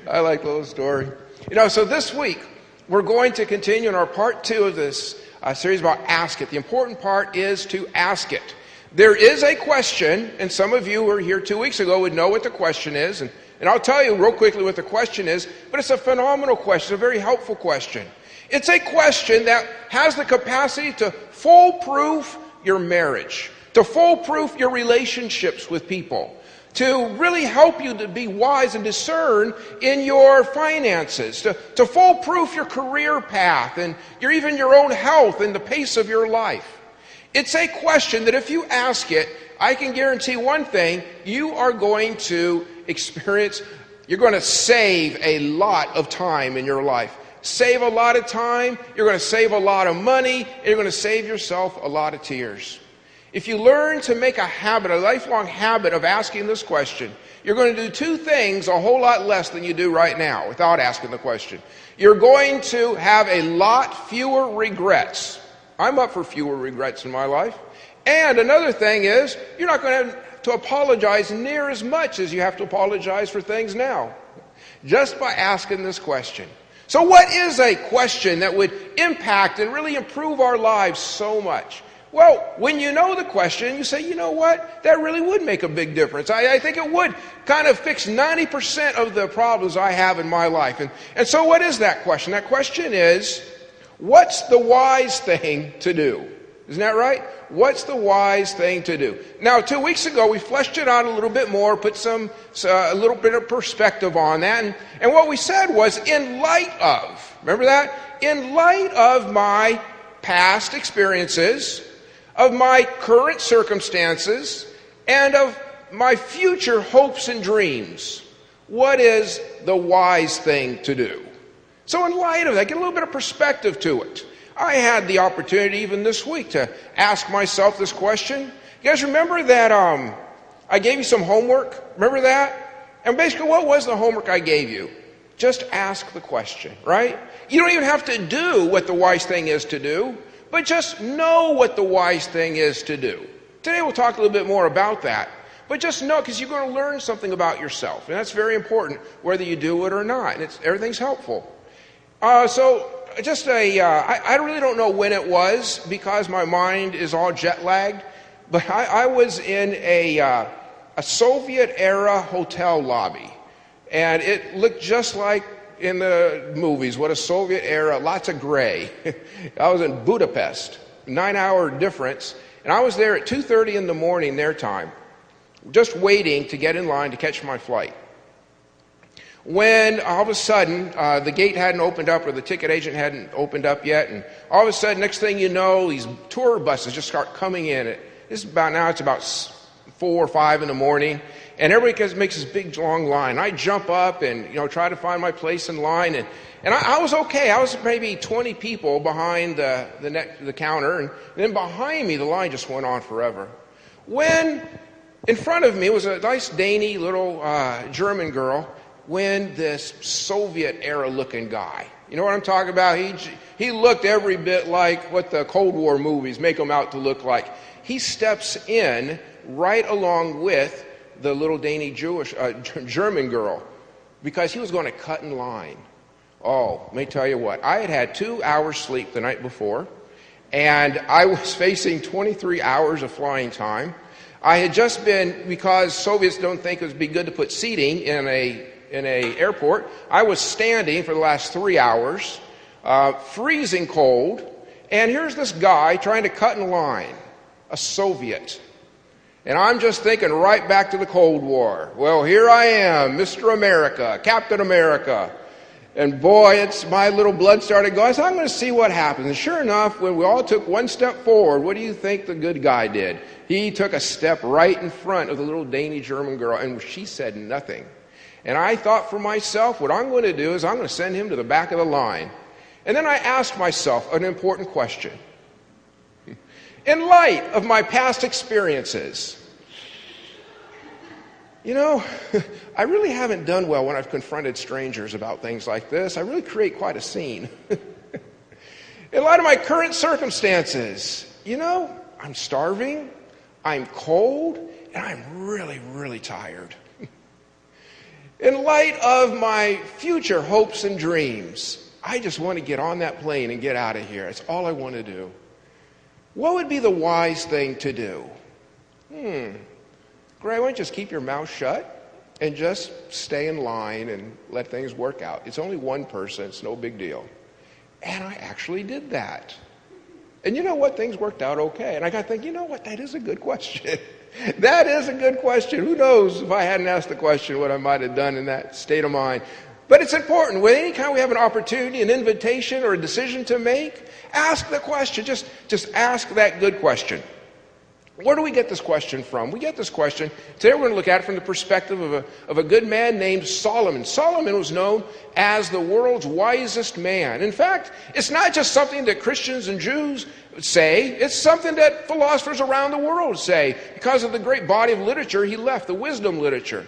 I like the little story. So this week, we're going to continue in our part 2 of this series about Ask It. The important part is to ask it. There is a question, and some of you who were here 2 weeks ago would know what the question is, and I'll tell you real quickly what the question is, but it's a phenomenal question, a very helpful question. It's a question that has the capacity to foolproof your marriage, to foolproof your relationships with people, to really help you to be wise and discern in your finances, to foolproof your career path and even your own health and the pace of your life. It's a question that if you ask it, I can guarantee one thing, you are going to experience, you're going to save a lot of time in your life. Save a lot of time, you're going to save a lot of money, and you're going to save yourself a lot of tears. If you learn to make a habit, a lifelong habit of asking this question, you're going to do 2 things a whole lot less than you do right now without asking the question. You're going to have a lot fewer regrets. I'm up for fewer regrets in my life. And another thing is, you're not going to have to apologize near as much as you have to apologize for things now, just by asking this question. So what is a question that would impact and really improve our lives so much? Well, when you know the question, you say, you know what, that really would make a big difference. I think it would kind of fix 90% of the problems I have in my life. And so what is that question? That question is, what's the wise thing to do? Isn't that right? What's the wise thing to do? Now, 2 weeks ago, we fleshed it out a little bit more, put a little bit of perspective on that. And what we said was, in light of, remember that? In light of my past experiences, of my current circumstances, and of my future hopes and dreams, what is the wise thing to do? So in light of that, get a little bit of perspective to it. I had the opportunity even this week to ask myself this question. You guys remember that I gave you some homework? Remember that? And basically, what was the homework I gave you? Just ask the question, right? You don't even have to do what the wise thing is to do, but just know what the wise thing is to do. Today we'll talk a little bit more about that. But just know, because you're going to learn something about yourself. And that's very important, whether you do it or not. And everything's helpful. I really don't know when it was, because my mind is all jet lagged. But I was in a Soviet-era hotel lobby. And it looked just like in the movies, what a Soviet era, lots of gray. I was in Budapest, 9-hour difference, and I was there at 2:30 in the morning their time, just waiting to get in line to catch my flight. When all of a sudden, the gate hadn't opened up, or the ticket agent hadn't opened up yet, and all of a sudden, next thing you know, these tour buses just start coming in. It's about 4 or 5 in the morning, and everybody makes this big long line. I jump up and try to find my place in line, and I was okay. I was maybe 20 people behind the counter, and then behind me the line just went on forever. When in front of me was a nice dainty little German girl, when this Soviet era looking guy, you know what I'm talking about? He looked every bit like what the Cold War movies make him out to look like. He steps in right along with the little dainty German girl, because he was going to cut in line. Oh, let me tell you what. I had 2 hours sleep the night before, and I was facing 23 hours of flying time. I had just been, because Soviets don't think it would be good to put seating in a airport, I was standing for the last 3 hours, freezing cold, and here's this guy trying to cut in line, a Soviet. And I'm just thinking right back to the Cold War. Well, here I am, Mr. America, Captain America. And boy, my little blood started going. So I'm going to see what happens. And sure enough, when we all took one step forward, what do you think the good guy did? He took a step right in front of the little dainty German girl, and she said nothing. And I thought for myself, what I'm going to do is I'm going to send him to the back of the line. And then I asked myself an important question. In light of my past experiences, I really haven't done well when I've confronted strangers about things like this. I really create quite a scene. In light of my current circumstances, I'm starving, I'm cold, and I'm really, really tired. in light of my future hopes and dreams, I just want to get on that plane and get out of here. That's all I want to do. What would be the wise thing to do? Gray, why don't you just keep your mouth shut and just stay in line and let things work out? It's only one person. It's no big deal. And I actually did that. And you know what? Things worked out okay. And I got to think, you know what? That is a good question. That is a good question. Who knows if I hadn't asked the question what I might have done in that state of mind. But it's important. When anytime we have an opportunity, an invitation, or a decision to make, ask the question. Just ask that good question. Where do we get this question from? We get this question, today we're going to look at it from the perspective of a good man named Solomon. Solomon was known as the world's wisest man. In fact, it's not just something that Christians and Jews say, it's something that philosophers around the world say. Because of the great body of literature he left, the wisdom literature.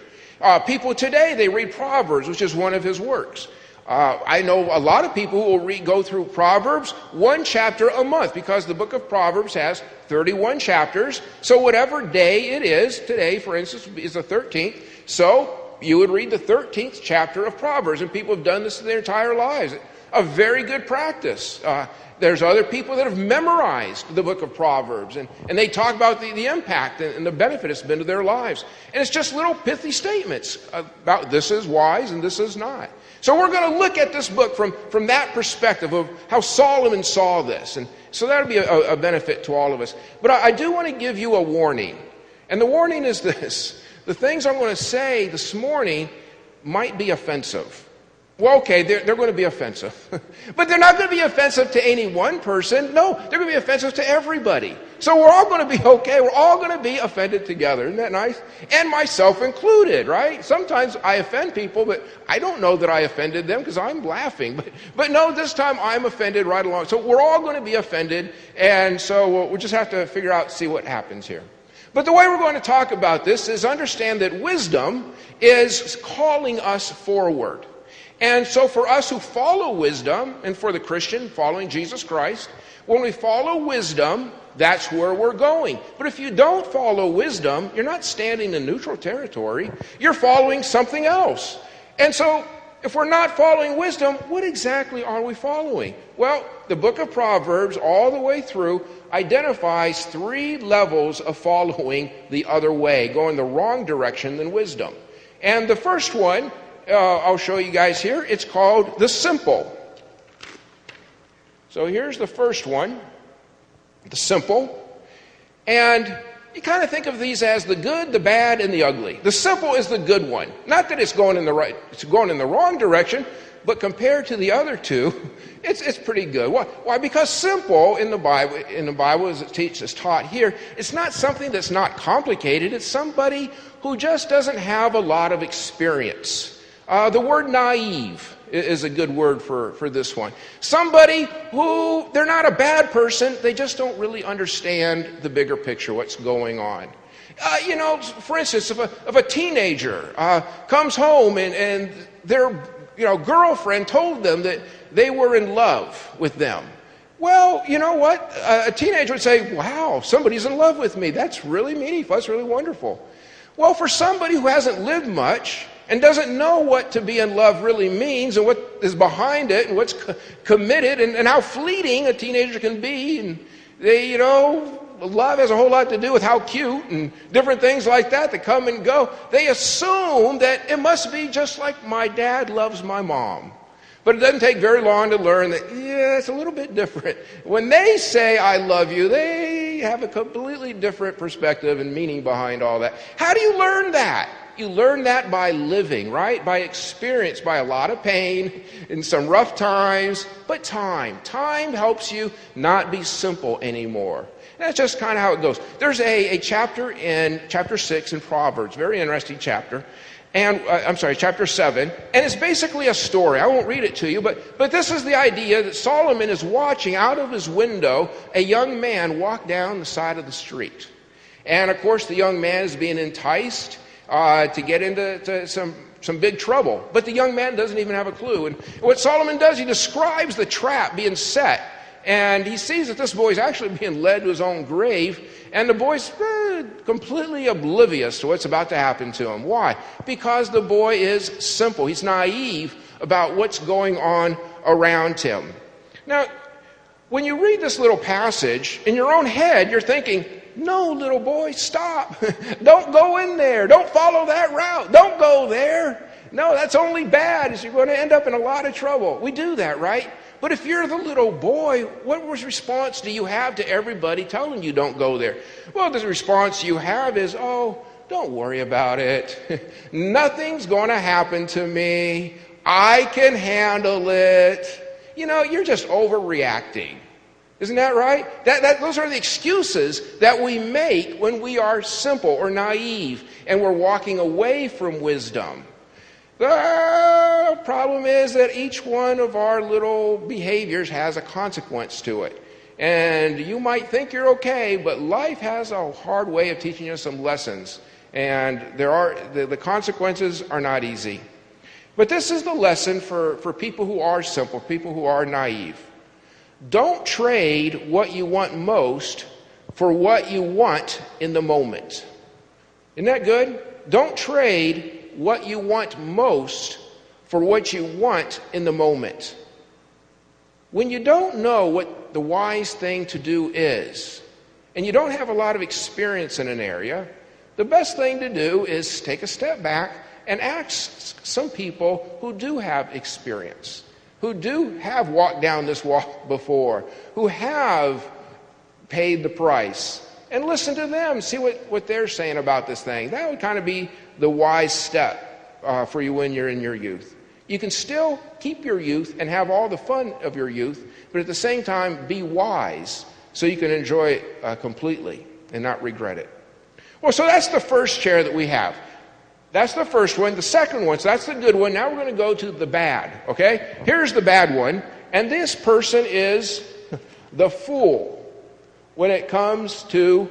People today, they read Proverbs, which is one of his works. I know a lot of people who will go through Proverbs one chapter a month because the book of Proverbs has 31 chapters. So whatever day it is, today, for instance, is the 13th. So you would read the 13th chapter of Proverbs, and people have done this their entire lives. A very good practice. There's other people that have memorized the book of Proverbs, and they talk about the impact and the benefit it's been to their lives. And it's just little pithy statements about this is wise and this is not. So we're going to look at this book from that perspective of how Solomon saw this. And so that'll be a benefit to all of us. But I do want to give you a warning. And the warning is this. The things I'm going to say this morning might be offensive. Well, okay, they're going to be offensive. But they're not going to be offensive to any one person. No, they're going to be offensive to everybody. So we're all going to be okay. We're all going to be offended together. Isn't that nice? And myself included, right? Sometimes I offend people, but I don't know that I offended them because I'm laughing. But no, this time I'm offended right along. So we're all going to be offended. And so we'll just have to figure out, see what happens here. But the way we're going to talk about this is understand that wisdom is calling us forward. And so for us who follow wisdom, and for the Christian following Jesus Christ, when we follow wisdom, that's where we're going. But if you don't follow wisdom, you're not standing in neutral territory. You're following something else. And so if we're not following wisdom, what exactly are we following? Well, the book of Proverbs, all the way through, identifies 3 levels of following the other way, going the wrong direction than wisdom. And the first one, I'll show you guys here. It's called the simple. So here's the first one, the simple. And you kind of think of these as the good, the bad, and the ugly. The simple is the good one. Not that it's going in the wrong direction, but compared to the other two, it's pretty good. Why? Because simple in the Bible as it's taught here, it's not something that's not complicated. It's somebody who just doesn't have a lot of experience. The word naive is a good word for this one. Somebody who, they're not a bad person, they just don't really understand the bigger picture, what's going on. For instance, if a teenager comes home and their girlfriend told them that they were in love with them. Well, you know what? A teenager would say, wow, somebody's in love with me. That's really meaningful. That's really wonderful. Well, for somebody who hasn't lived much and doesn't know what to be in love really means and what is behind it and what's committed and how fleeting a teenager can be, and they, love has a whole lot to do with how cute and different things like that come and go. They assume that it must be just like my dad loves my mom. But it doesn't take very long to learn that, it's a little bit different. When they say, I love you, they have a completely different perspective and meaning behind all that. How do you learn that? You learn that by living, right? By experience, by a lot of pain and some rough times. But time helps you not be simple anymore. And that's just kind of how it goes. There's a chapter in chapter 6 in Proverbs, very interesting chapter. And chapter 7, and it's basically a story. I won't read it to you, but this is the idea that Solomon is watching out of his window a young man walk down the side of the street. And of course, the young man is being enticed to get into some big trouble. But the young man doesn't even have a clue. And what Solomon does, he describes the trap being set. and he sees that this boy is actually being led to his own grave, and the boy's completely oblivious to what's about to happen to him. Why? Because the boy is simple. He's naive about what's going on around him. Now, when you read this little passage, in your own head, you're thinking, no, little boy, stop. Don't go in there. Don't follow that route. Don't go there. No, that's only bad. You're going to end up in a lot of trouble. We do that, right? But if you're the little boy, what response do you have to everybody telling you don't go there? Well, the response you have is, oh, don't worry about it. Nothing's going to happen to me. I can handle it. You know, you're just overreacting. Isn't that right? Those are the excuses that we make when we are simple or naive and we're walking away from wisdom. The problem is that each one of our little behaviors has a consequence to it. And you might think you're okay, but life has a hard way of teaching you some lessons. And the consequences are not easy. But this is the lesson for people who are simple, people who are naive. Don't trade what you want most for what you want in the moment. Isn't that good? Don't trade what you want most for what you want in the moment. When you don't know what the wise thing to do is, and you don't have a lot of experience in an area, the best thing to do is take a step back and ask some people who do have experience, who do have walked down this walk before, who have paid the price, and listen to them, see what they're saying about this thing. That would kind of be the wise step for you when you're in your youth. You can still keep your youth and have all the fun of your youth, but at the same time be wise so you can enjoy it completely and not regret it. Well, so that's the first chair that we have. That's the first one. The second one, so that's the good one. Now we're going to go to the bad, okay? Here's the bad one. And this person is the fool when it comes to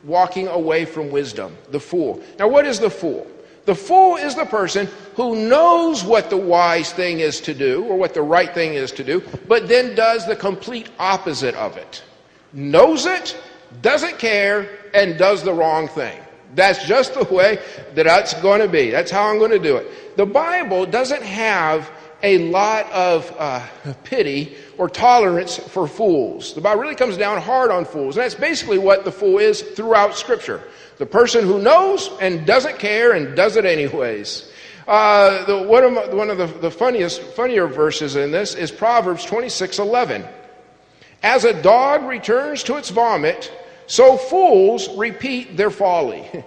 walking away from wisdom. The fool. Now, what is the fool? The fool is the person who knows what the wise thing is to do or what the right thing is to do, but then does the complete opposite of it. Knows it, doesn't care, and does the wrong thing. That's just the way that's going to be. That's how I'm going to do it. The Bible doesn't have a lot of pity or tolerance for fools. The Bible really comes down hard on fools. And that's basically what the fool is throughout Scripture. The person who knows and doesn't care and does it anyways. One of the funnier verses in this is Proverbs 26:11. As a dog returns to its vomit, so fools repeat their folly. Have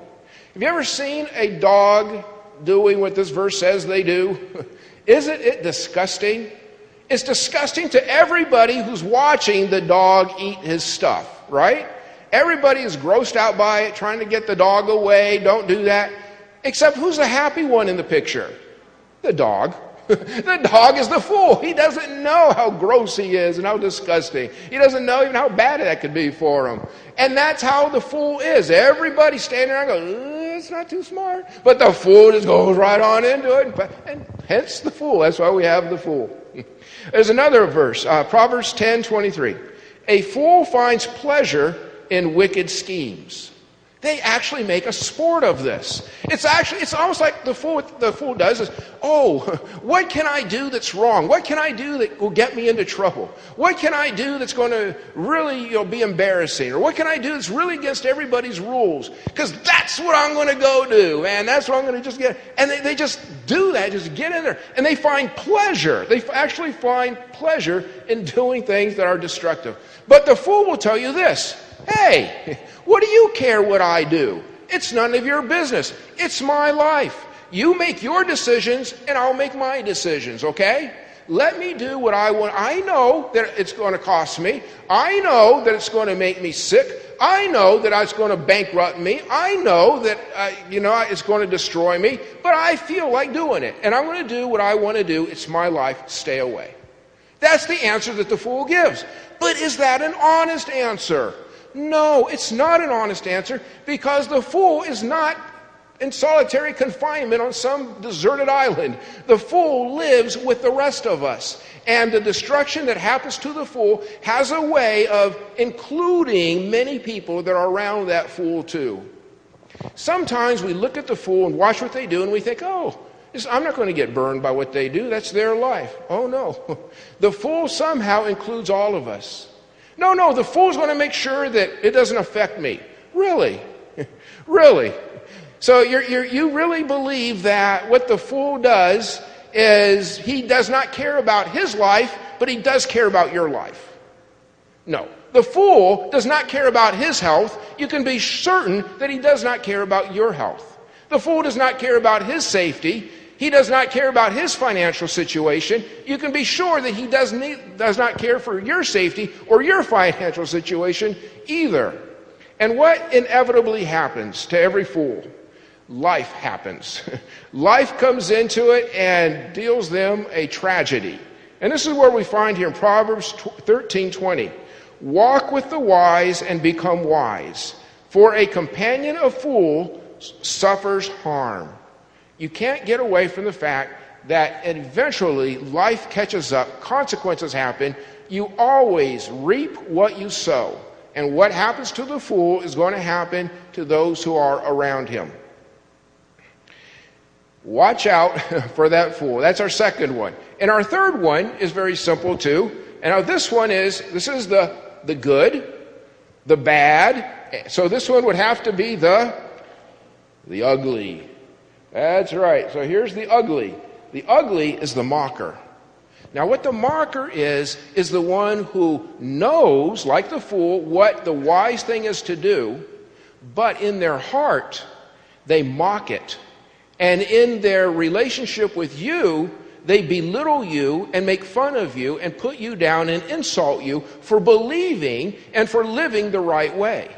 you ever seen a dog doing what this verse says they do? Isn't it disgusting? It's disgusting to everybody who's watching the dog eat his stuff, right? Everybody is grossed out by it, trying to get the dog away. Don't do that. Except who's the happy one in the picture? The dog. The dog is the fool. He doesn't know how gross he is and how disgusting. He doesn't know even how bad that could be for him. And that's how the fool is. Everybody standing around goes, it's not too smart. But the fool just goes right on into it. And hence the fool. That's why we have the fool. There's another verse, Proverbs 10:23. A fool finds pleasure in wicked schemes. They actually make a sport of this. It's almost like the fool does is, oh, what can I do that's wrong? What can I do that will get me into trouble? What can I do that's going to really be embarrassing? Or what can I do that's really against everybody's rules? Because that's what I'm going to go do, and that's what I'm going to just get. And they just do that, just get in there. And they find pleasure. They actually find pleasure in doing things that are destructive. But the fool will tell you this, hey, what do you care what I do? It's none of your business. It's my life. You make your decisions and I'll make my decisions, okay? Let me do what I want. I know that it's going to cost me. I know that it's going to make me sick. I know that it's going to bankrupt me. I know that it's going to destroy me. But I feel like doing it. And I'm going to do what I want to do. It's my life. Stay away. That's the answer that the fool gives. But is that an honest answer? No, it's not an honest answer, because the fool is not in solitary confinement on some deserted island. The fool lives with the rest of us. And the destruction that happens to the fool has a way of including many people that are around that fool too. Sometimes we look at the fool and watch what they do and we think, oh, I'm not going to get burned by what they do. That's their life. Oh, no. The fool somehow includes all of us. No, the fool's going to make sure that it doesn't affect me. Really? Really? So you really believe that what the fool does is he does not care about his life, but he does care about your life? No. The fool does not care about his health. You can be certain that he does not care about your health. The fool does not care about his safety. He does not care about his financial situation. You can be sure that he does not care for your safety or your financial situation either. And what inevitably happens to every fool? Life happens. Life comes into it and deals them a tragedy. And this is where we find here in Proverbs 13:20. Walk with the wise and become wise, for a companion of fools suffers harm. You can't get away from the fact that eventually life catches up, consequences happen. You always reap what you sow. And what happens to the fool is going to happen to those who are around him. Watch out for that fool. That's our second one. And our third one is very simple too. And now this is the good, the bad. So this one would have to be the ugly. That's right. So here's the ugly. The ugly is the mocker. Now what the mocker is the one who knows, like the fool, what the wise thing is to do, but in their heart, they mock it. And in their relationship with you, they belittle you and make fun of you and put you down and insult you for believing and for living the right way.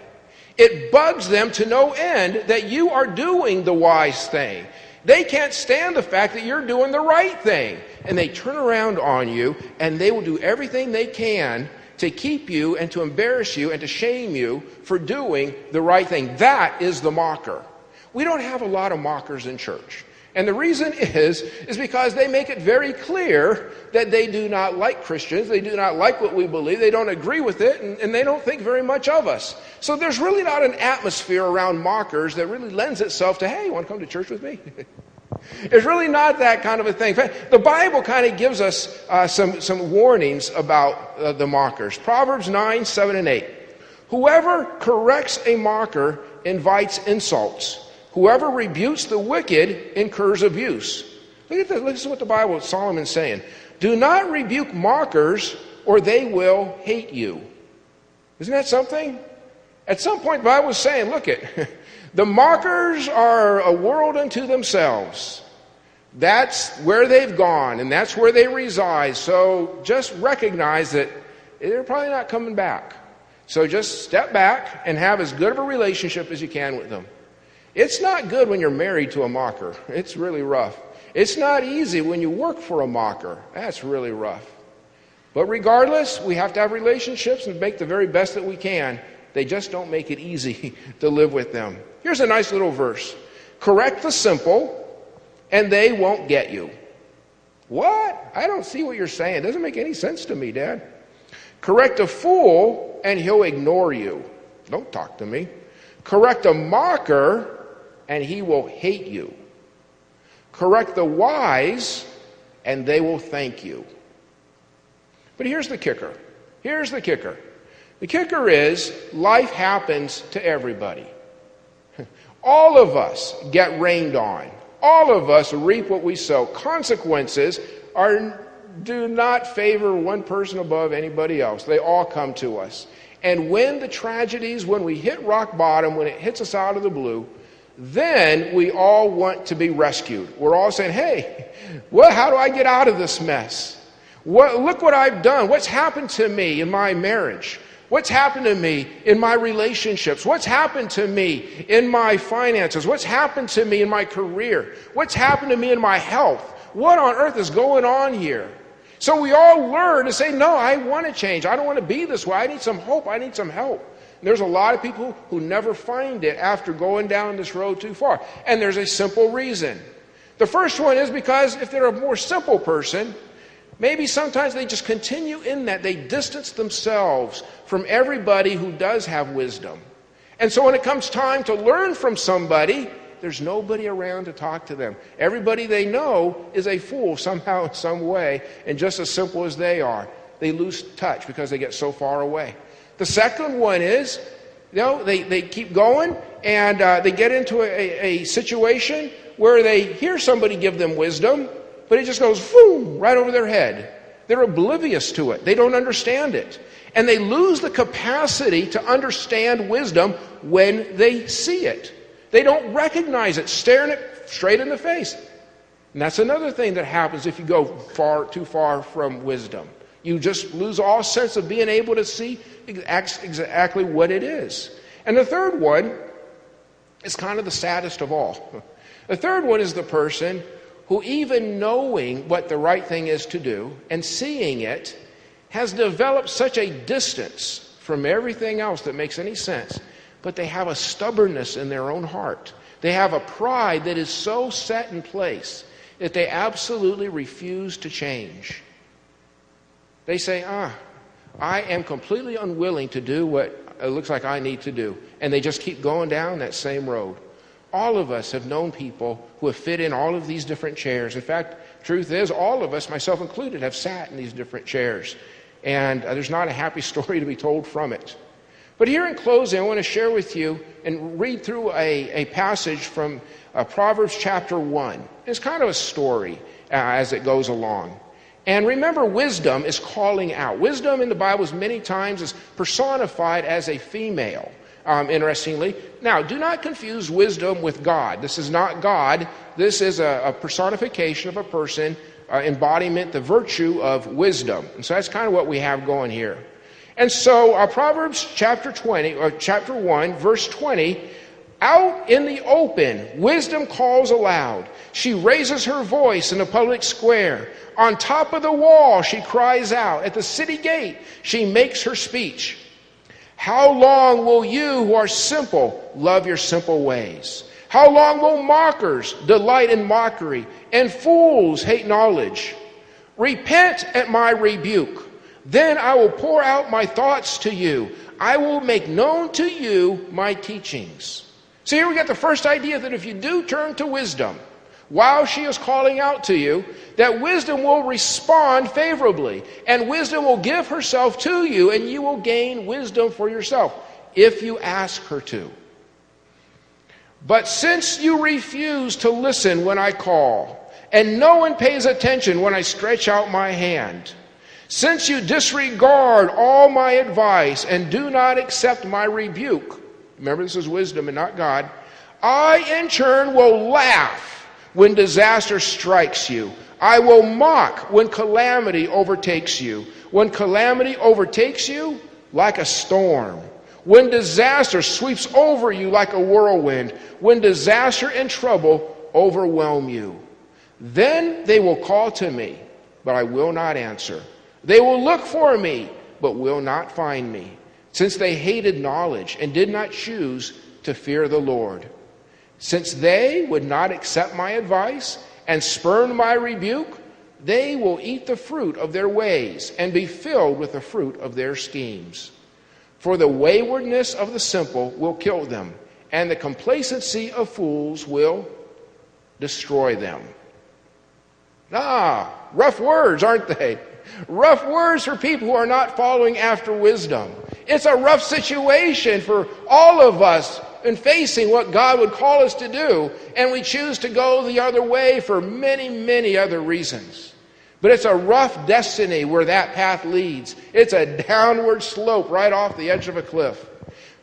It bugs them to no end that you are doing the wise thing. They can't stand the fact that you're doing the right thing. And they turn around on you and they will do everything they can to keep you and to embarrass you and to shame you for doing the right thing. That is the mocker. We don't have a lot of mockers in church. And the reason is because they make it very clear that they do not like Christians. They do not like what we believe. They don't agree with it, and they don't think very much of us. So there's really not an atmosphere around mockers that really lends itself to, hey, you want to come to church with me? It's really not that kind of a thing. In fact, the Bible kind of gives us some warnings about the mockers. Proverbs 9, 7, and 8. Whoever corrects a mocker invites insults. Whoever rebukes the wicked incurs abuse. Look at this. Listen to what the Bible, Solomon's saying. Do not rebuke mockers, or they will hate you. Isn't that something? At some point, the Bible was saying, look it, the mockers are a world unto themselves. That's where they've gone, and that's where they reside. So just recognize that they're probably not coming back. So just step back and have as good of a relationship as you can with them. It's not good when you're married to a mocker. It's really rough. It's not easy when you work for a mocker. That's really rough. But regardless, we have to have relationships and make the very best that we can. They just don't make it easy to live with them. Here's a nice little verse. Correct the simple, and they won't get you. What? I don't see what you're saying. It doesn't make any sense to me, Dad. Correct a fool, and he'll ignore you. Don't talk to me. Correct a mocker, and he will hate you. Correct the wise, and they will thank you. But here's the kicker. Here's the kicker. The kicker is life happens to everybody. All of us get rained on. All of us reap what we sow. Consequences do not favor one person above anybody else. They all come to us. And when the tragedies, when we hit rock bottom, when it hits us out of the blue, then we all want to be rescued. We're all saying, hey, how do I get out of this mess? Look what I've done. What's happened to me in my marriage? What's happened to me in my relationships? What's happened to me in my finances? What's happened to me in my career? What's happened to me in my health? What on earth is going on here? So we all learn to say, no, I want to change. I don't want to be this way. I need some hope. I need some help. There's a lot of people who never find it after going down this road too far. And there's a simple reason. The first one is because if they're a more simple person, maybe sometimes they just continue in that. They distance themselves from everybody who does have wisdom. And so when it comes time to learn from somebody, there's nobody around to talk to them. Everybody they know is a fool somehow, in some way, and just as simple as they are, they lose touch because they get so far away. The second one is, they keep going and they get into a situation where they hear somebody give them wisdom, but it just goes boom, right over their head. They're oblivious to it. They don't understand it. And they lose the capacity to understand wisdom when they see it. They don't recognize it, staring it straight in the face. And that's another thing that happens if you go too far from wisdom. You just lose all sense of being able to see exactly what it is. And the third one is kind of the saddest of all. The third one is the person who, even knowing what the right thing is to do and seeing it, has developed such a distance from everything else that makes any sense. But they have a stubbornness in their own heart. They have a pride that is so set in place that they absolutely refuse to change. They say, I am completely unwilling to do what it looks like I need to do. And they just keep going down that same road. All of us have known people who have fit in all of these different chairs. In fact, truth is, all of us, myself included, have sat in these different chairs. And there's not a happy story to be told from it. But here in closing, I want to share with you and read through a passage from Proverbs chapter 1. It's kind of a story as it goes along. And remember, wisdom is calling out. Wisdom in the Bible many times is personified as a female, interestingly. Now, do not confuse wisdom with God. This is not God. This is a personification of a person, embodiment, the virtue of wisdom. And so that's kind of what we have going here. And so Proverbs chapter 1, verse 20, out in the open, wisdom calls aloud. She raises her voice in the public square. On top of the wall, she cries out. At the city gate, she makes her speech. How long will you who are simple love your simple ways? How long will mockers delight in mockery and fools hate knowledge? Repent at my rebuke. Then I will pour out my thoughts to you. I will make known to you my teachings. So here we got the first idea that if you do turn to wisdom, while she is calling out to you, that wisdom will respond favorably. And wisdom will give herself to you, and you will gain wisdom for yourself if you ask her to. But since you refuse to listen when I call, and no one pays attention when I stretch out my hand, since you disregard all my advice and do not accept my rebuke, remember this is wisdom and not God, I in turn will laugh when disaster strikes you. I will mock when calamity overtakes you. When calamity overtakes you, like a storm. When disaster sweeps over you like a whirlwind. When disaster and trouble overwhelm you. Then they will call to me, but I will not answer. They will look for me, but will not find me, since they hated knowledge and did not choose to fear the Lord. Since they would not accept my advice and spurn my rebuke, they will eat the fruit of their ways and be filled with the fruit of their schemes. For the waywardness of the simple will kill them, and the complacency of fools will destroy them. Rough words, aren't they? Rough words for people who are not following after wisdom. It's a rough situation for all of us in facing what God would call us to do, and we choose to go the other way for many, many other reasons. But it's a rough destiny where that path leads. It's a downward slope right off the edge of a cliff.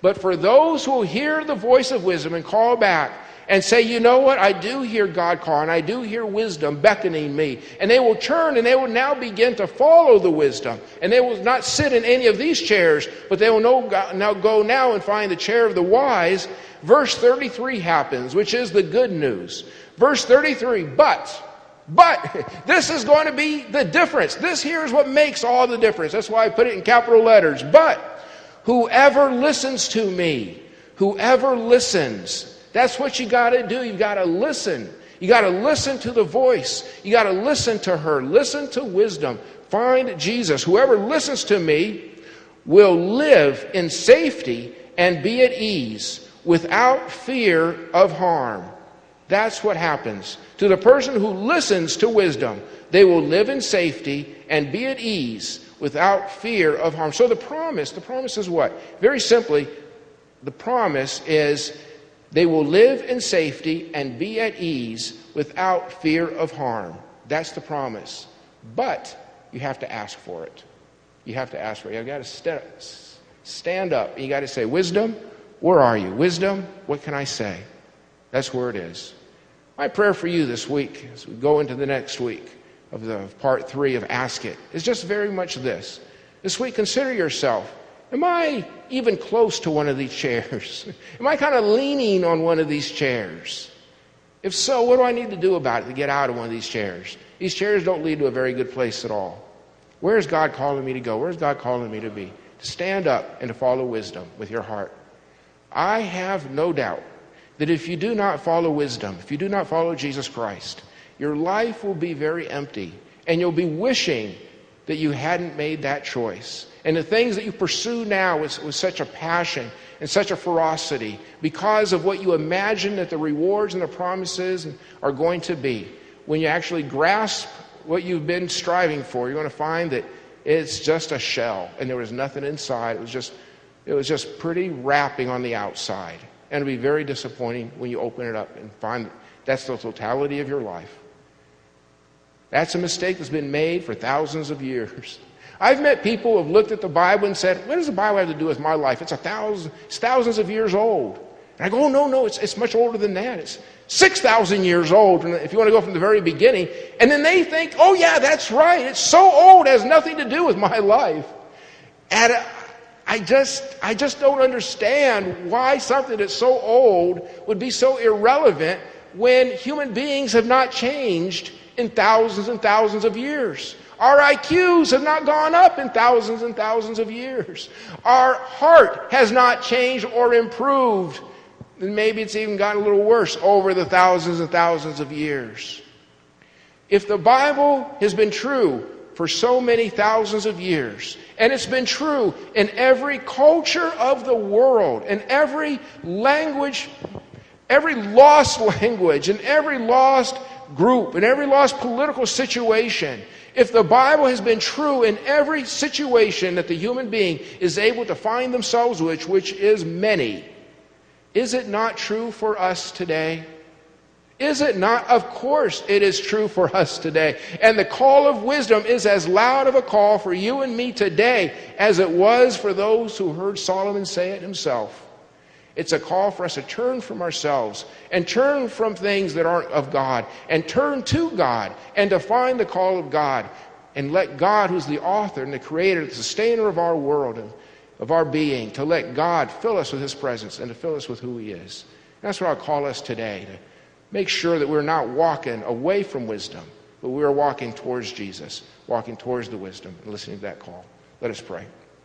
But for those who hear the voice of wisdom and call back and say, you know what, I do hear God calling, I do hear wisdom beckoning me. And they will turn and they will now begin to follow the wisdom. And they will not sit in any of these chairs, but they will now go and find the chair of the wise. Verse 33 happens, which is the good news. Verse 33, but this is going to be the difference. This here is what makes all the difference. That's why I put it in capital letters. But Whoever listens to me, whoever listens. That's what you got to do. You got to listen. You got to listen to the voice. You got to listen to her. Listen to wisdom. Find Jesus. Whoever listens to me will live in safety and be at ease without fear of harm. That's what happens. To the person who listens to wisdom, they will live in safety and be at ease without fear of harm. So the promise is what? Very simply, the promise is they will live in safety and be at ease without fear of harm. That's the promise. But you have to ask for it. You have to ask for it. You've got to stand up. You got to say, wisdom, where are you? Wisdom, what can I say? That's where it is. My prayer for you this week, as we go into the next week of the part 3 of Ask It, is just very much this. This week, consider yourself. Am I even close to one of these chairs? Am I kind of leaning on one of these chairs? If so, what do I need to do about it to get out of one of these chairs? These chairs don't lead to a very good place at all. Where is God calling me to go? Where is God calling me to be? To stand up and to follow wisdom with your heart. I have no doubt that if you do not follow wisdom, if you do not follow Jesus Christ, your life will be very empty, and you'll be wishing that you hadn't made that choice. And the things that you pursue now with such a passion and such a ferocity because of what you imagine that the rewards and the promises are going to be. When you actually grasp what you've been striving for, you're going to find that it's just a shell and there was nothing inside. It was just pretty wrapping on the outside. And it'll be very disappointing when you open it up and find that's the totality of your life. That's a mistake that's been made for thousands of years. I've met people who have looked at the Bible and said, what does the Bible have to do with my life? It's thousands of years old. And I go, oh, no, it's much older than that. It's 6,000 years old, if you want to go from the very beginning. And then they think, oh yeah, that's right. It's so old, it has nothing to do with my life. And I just don't understand why something that's so old would be so irrelevant when human beings have not changed in thousands and thousands of years. Our IQs have not gone up in thousands and thousands of years. Our heart has not changed or improved. And maybe it's even gotten a little worse over the thousands and thousands of years. If the Bible has been true for so many thousands of years, and it's been true in every culture of the world, in every language, every lost language, in every lost group, in every lost political situation, if the Bible has been true in every situation that the human being is able to find themselves with, which is many, is it not true for us today? Is it not? Of course it is true for us today. And the call of wisdom is as loud of a call for you and me today as it was for those who heard Solomon say it himself. It's a call for us to turn from ourselves and turn from things that aren't of God and turn to God and to find the call of God and let God, who's the author and the creator, the sustainer of our world and of our being, to let God fill us with his presence and to fill us with who he is. And that's what I'll call us today, to make sure that we're not walking away from wisdom, but we are walking towards Jesus, walking towards the wisdom and listening to that call. Let us pray.